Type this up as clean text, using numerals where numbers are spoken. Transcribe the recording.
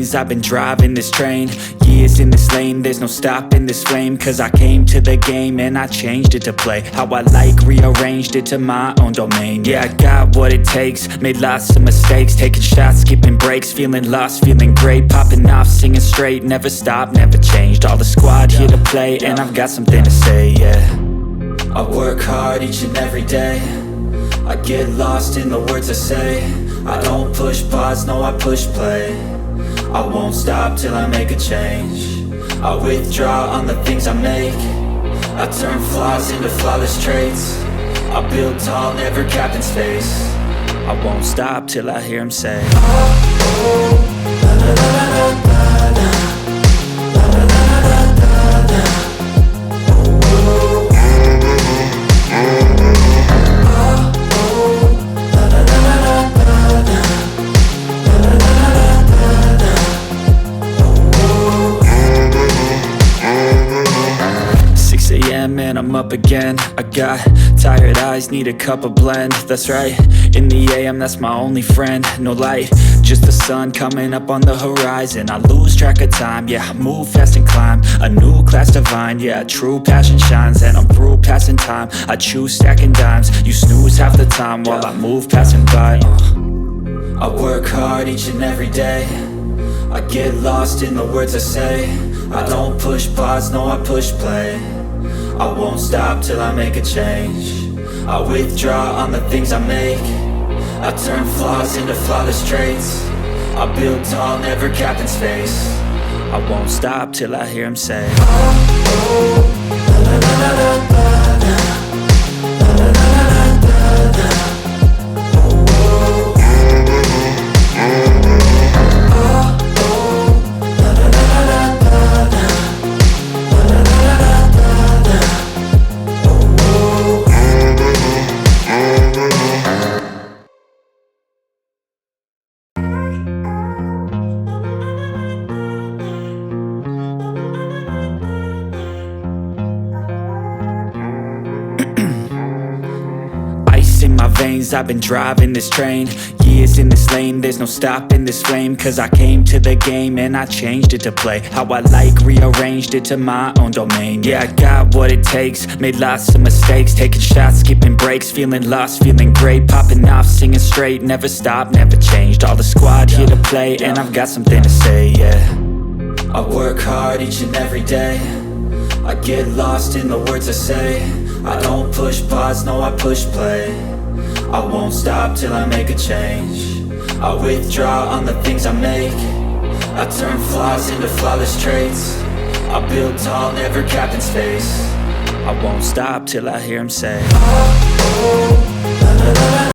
veins, I've been driving this train. Years in this lane, there's no stopping this flame. Cause I came to the game and I changed it to play how I like, rearranged it to my own domain. Yeah, I got what it takes, made lots of mistakes, taking shots, skipping breaks, feeling lost, feeling great, popping off, singing straight, never stopped, never changed. All the squad here to play, and I've got something to say, yeah. I work hard each and every day, I get lost in the words I say. I don't push pause, no, I push play. I won't stop till I make a change. I withdraw on the things I make. I turn flaws into flawless traits. I build tall, never capped in space. I won't stop till I hear him say, oh, oh, la la la la la la, la la la la la la, oh, oh, and I'm up again. I got tired eyes, need a cup of blend. That's right, in the AM, that's my only friend. No light, just the sun coming up on the horizon. I lose track of time, yeah, I move fast and climb a new class divine, yeah, true passion shines. And I'm through passing time, I choose stacking dimes. You snooze half the time while I move passing by. I work hard each and every day, I get lost in the words I say. I don't push pause, no, I push play. I won't stop till I make a change. I withdraw on the things I make. I turn flaws into flawless traits. I build tall, never capped in space. I won't stop till I hear him say, oh, oh, la la la la la la, la la la la la la. In my veins, I've been driving this train. Years in this lane, there's no stopping this flame. Cause I came to the game and I changed it to play how I like, rearranged it to my own domain. Yeah, I got what it takes, made lots of mistakes, taking shots, skipping breaks, feeling lost, feeling great, popping off, singing straight, never stopped, never changed. All the squad here to play, and I've got something to say, yeah. I work hard each and every day, I get lost in the words I say. I don't push pause, no, I push play. I won't stop till I make a change. I withdraw on the things I make. I turn flaws into flawless traits. I build tall, never capped in space. I won't stop till I hear him say, oh, oh, la la la la.